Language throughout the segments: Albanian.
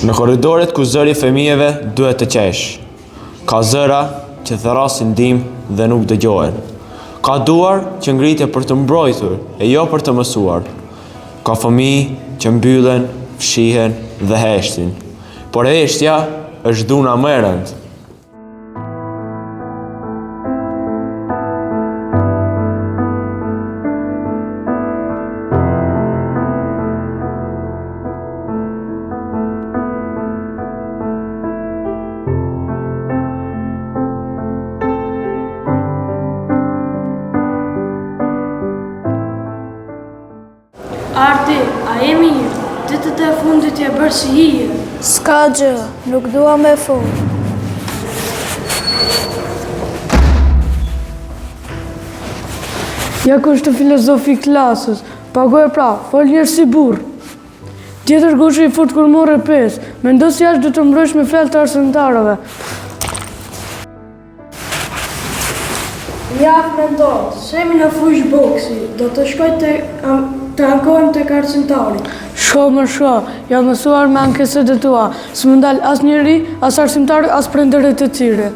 Në korridoret ku zëri fëmijëve duhet të qesh. Ka zëra që therasin ndim dhe nuk dëgjohen. Ka duar që ngritje për të mbrojtur e jo për të mësuar. Ka fëmijë që mbyllen, fshihen dhe heshtin. Por heshtja është dhuna më e rëndë. Arti, a e mirë? Ditët e fundit e bërë si hije. S'ka gjë, nuk dua me fol. Ja ku është filozofi klasës, pagoj pra, fol njerë si burë. Tjetër gushe i fut kur more 5, mendo si ashtë du të mbrojsh me fjallë të arsimtarëve. Mjaf me ndonë, semi në fush boksi, do të shkoj të ankohem të arsimtari. Shko më shko, jam mësuar me ankeset e tua, së më ndalë as njeri, as arsimtari, as prenderit e cire.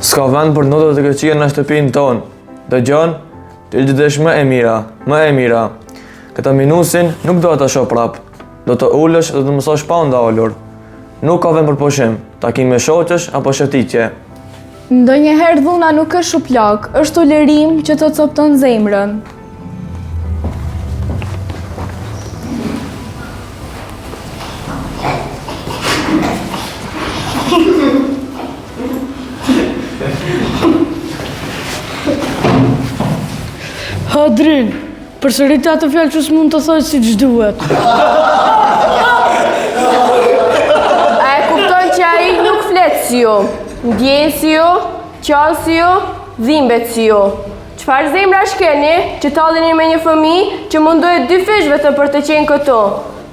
S'ka vend për notët të këqija në shtëpinë tonë. Dëgjon, të gjithësh më e mira. Këta minusin nuk do të shoh prap. Do të ulesh dhe të mësosh pa ndalur. Nuk ka vend për pushim, takim me shoqësh apo shëtitje. Ndonjëherë dhuna nuk është shuplak, është tolerim që të copton zemrën. Hadrin, përsërit atë fjalë që s'mund të thoj si që duhet. A e kupton që ai nuk flet si ju, ndjen si ju, qan si ju, dhimbet si ju. Çfarë zemra shkeni që talleni me një fëmijë që mundohet 2 fish vetëm për të qenë këtu?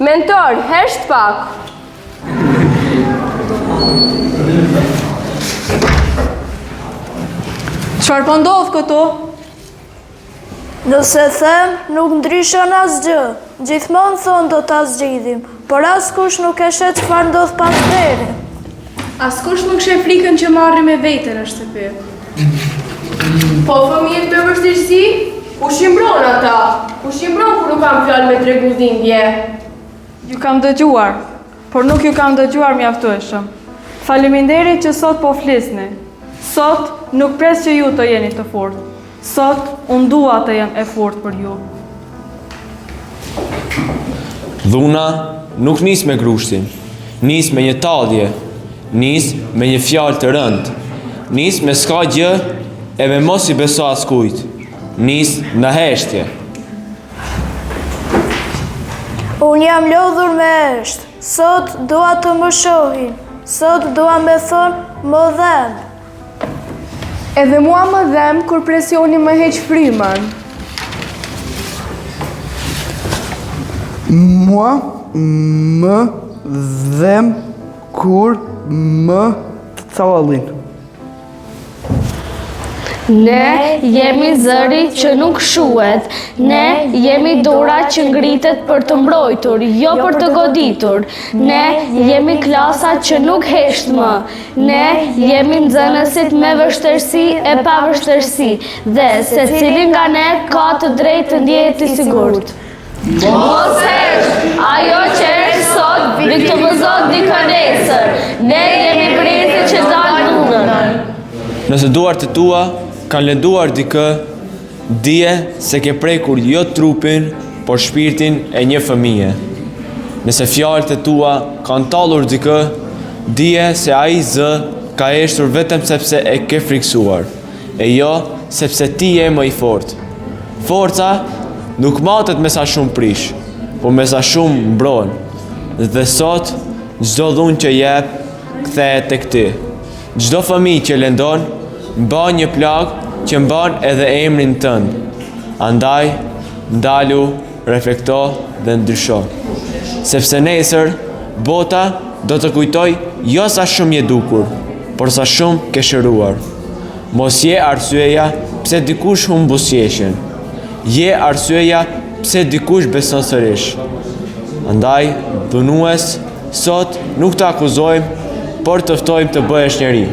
Mentor, hesht pak. Çfarë po ndodh këtu? Nëse them, nuk ndryshon asgjë. Gjithmonë thonë do ta zgjidhim, por askush nuk e shet çfarë ndodh pas deri. Askush nuk sheh frikën që marri me vete në shtëpi. Po fëmijët me vështirësi, u shimbron ata. U shimbron kur nuk kam fjalë me tregu dhimbje. Ju kam dëgjuar, por nuk ju kam dëgjuar mjaftueshëm. Faleminderit që sot po flisni. Sot nuk pres që ju të jeni të fortë. Sot, unë dua të jem e fortë për ju. Dhuna nuk nis me grushtin, nis me një tallje, nis me një fjalë të rëndë, nis me s'ka gjë e me mos i beso askujt, nis në heshtje. Unë jam lodhur me hesht. Sot dua të më shohin. Sot dua me thonë më dhem. Edhe mua më dhem kur presioni më heq frymën. Mua më dhem kur më callallin. Ne jemi zëri që nuk shuhet, ne jemi dora që ngritet për të mbrojtur, jo për të goditur. Ne jemi klasa që nuk hesht më, ne jemi nxënësit me vështirësi e pa vështirësi, dhe secili nga ne ka të drejtë të ndjehet i sigurt. Mos hesht, ajo që është sot viktimizon dikë nesër. Ne jemi prisi që dalë dhunën. Nëse duart e tua kanë lënduar dikë, dije se ke prekur jo trupin, por shpirtin e një fëmije. Nëse fjalët e tua kanë tallur dikë, dije se ai zë ka eshtur vetëm sepse e ke friksuar, e jo sepse ti je më i fortë. Forca nuk matet me sa shumë prish, por me sa shumë mbron. Dhe sot, çdo dhunë që jep, kthehet tek ti. Çdo fëmijë që lëndon, mban një plagë që mban edhe emrin tënd. Andaj, ndalu, reflekto dhe ndrysho. sepse nesër bota do të kujtoj jo sa shumë je dukur, por sa shumë ke shëruar. Mos je arsyeja pse dikush humb buzëqeshjen. Je arsyeja pse dikush beson sërish. Andaj, dhunues, sot nuk të akuzojmë, por të ftojmë të bëhesh njeri.